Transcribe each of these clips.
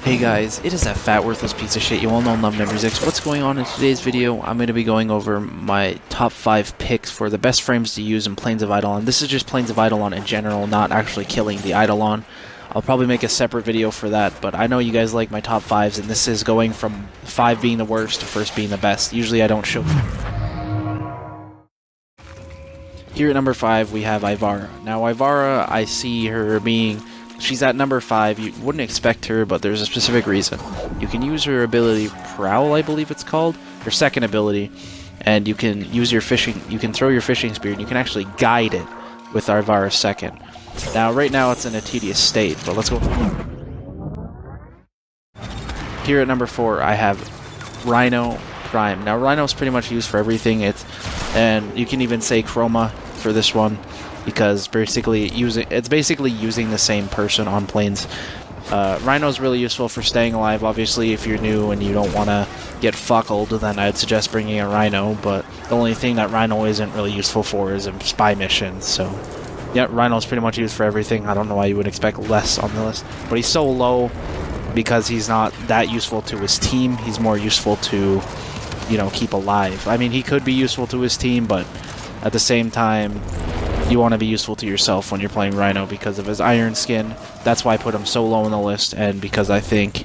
Hey guys, it is that fat worthless piece of shit you all know and love Memories. What's going on in today's video? I'm going to be going over my top 5 picks for the best frames to use in Plains of Eidolon. This is just Plains of Eidolon in general, not actually killing the Eidolon. I'll probably make a separate video for that, but I know you guys like my top 5s, and this is going from 5 being the worst to first being the best. Usually I don't show... Here at number 5 we have Ivara. Now Ivara, I see her being... She's at number 5. You wouldn't expect her, but there's a specific reason. You can use her ability Prowl, I believe it's called, her second ability, and you can use your fishing. You can throw your fishing spear, and you can actually guide it with Ivara's second. Now, right now, it's in a tedious state, but let's go. Here at number 4, I have Rhino Prime. Now, Rhino's pretty much used for everything. And you can even say Chroma for this one, because it's basically using the same person on Plains. Rhino's really useful for staying alive. Obviously, if you're new and you don't want to get fuckled, then I'd suggest bringing a Rhino, but the only thing that Rhino isn't really useful for is a spy mission, so... Yeah, Rhino's pretty much used for everything. I don't know why you would expect less on the list, but he's so low because he's not that useful to his team. He's more useful to, you know, keep alive. I mean, he could be useful to his team, but at the same time... You want to be useful to yourself when you're playing Rhino because of his iron skin. That's why I put him so low on the list, and because I think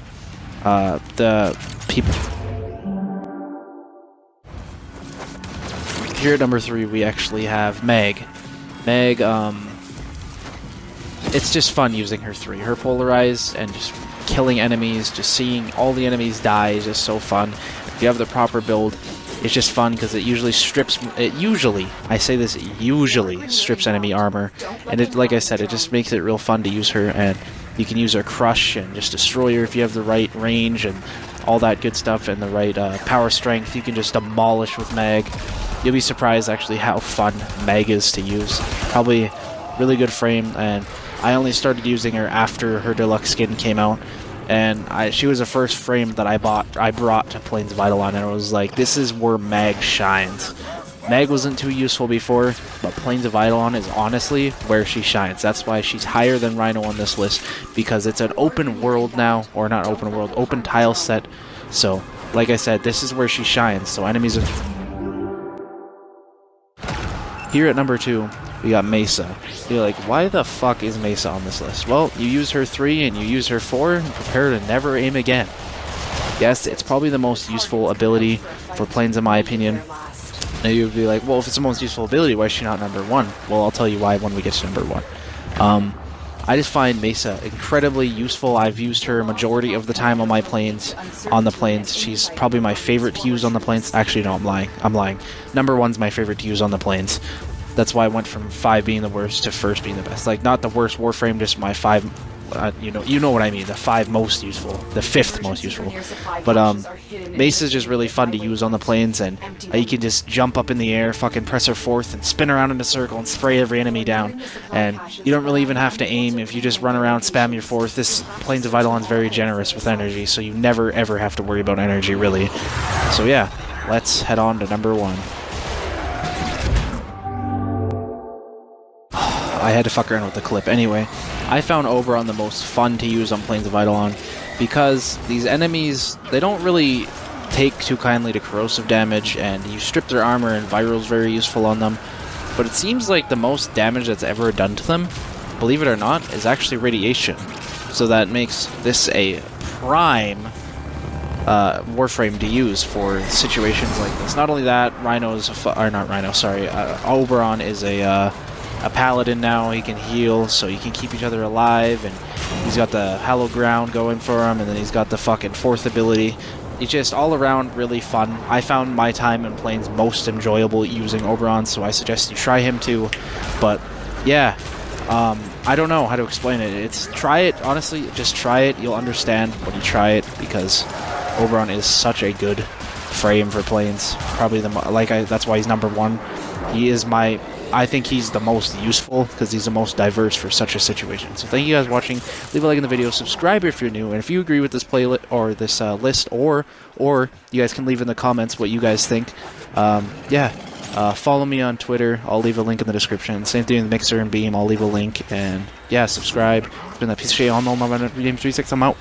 the people... Here at number 3 we actually have Meg. Meg, it's just fun using her 3. Her polarized and just killing enemies, just seeing all the enemies die is just so fun. If you have the proper build, it's just fun because it usually strips, I say this, usually strips enemy armor, and it, like I said, it just makes it real fun to use her, and you can use her crush and just destroy her if you have the right range and all that good stuff and the right power strength. You can just demolish with Meg. You'll be surprised actually how fun Meg is to use. Probably really good frame, and I only started using her after her deluxe skin came out. And she was the first frame that I brought to Plains of Eidolon, and it was like, this is where Meg shines. Meg wasn't too useful before, but Plains of Eidolon is honestly where she shines. That's why she's higher than Rhino on this list, because it's an open world now, or not open world, open tile set. So, like I said, this is where she shines, so enemies are... Here at number 2, we got Mesa. You're like, why the fuck is Mesa on this list? Well, you use her 3 and you use her 4 and prepare to never aim again. Yes, it's probably the most useful ability for Plains in my opinion. Now you'd be like, well, if it's the most useful ability, why is she not number 1? Well, I'll tell you why when we get to number 1. I just find Mesa incredibly useful. I've used her majority of the time on my Plains. She's probably my favorite to use on the Plains. Actually, no, I'm lying. Number 1's my favorite to use on the Plains. That's why I went from 5 being the worst to first being the best. Like, not the worst Warframe, just my 5... you know what I mean. The 5 most useful. The 5th most useful. But, Mesa's just really fun to use on the Plains, and you can just jump up in the air, fucking press her 4th, and spin around in a circle and spray every enemy down. And you don't really even have to aim. If you just run around, spam your 4th, this Plains of Eidolon is very generous with energy, so you never ever have to worry about energy, really. So yeah, let's head on to number 1. I had to fuck around with the clip. Anyway, I found Oberon the most fun to use on Plains of Eidolon because these enemies, they don't really take too kindly to corrosive damage, and you strip their armor and Viral's very useful on them. But it seems like the most damage that's ever done to them, believe it or not, is actually radiation. So that makes this a prime Warframe to use for situations like this. Not only that, Oberon is a paladin now. He can heal, so you can keep each other alive, and he's got the hallowed ground going for him, and then he's got the fucking 4th ability. It's just all around really fun. I found my time in Plains most enjoyable using Oberon, so I suggest you try him too. But yeah, I don't know how to explain it. Try it, honestly, just try it. You'll understand when you try it, because Oberon is such a good frame for Plains. Probably that's why he's number 1. I think he's the most useful because he's the most diverse for such a situation. So thank you guys for watching. Leave a like in the video, subscribe if you're new, and if you agree with this playlist or this list, or you guys can leave in the comments what you guys think. Follow me on Twitter. I'll leave a link in the description. Same thing with Mixer and Beam. I'll leave a link. And yeah, subscribe. It's been that piece of shit on all my Games 36. I'm out.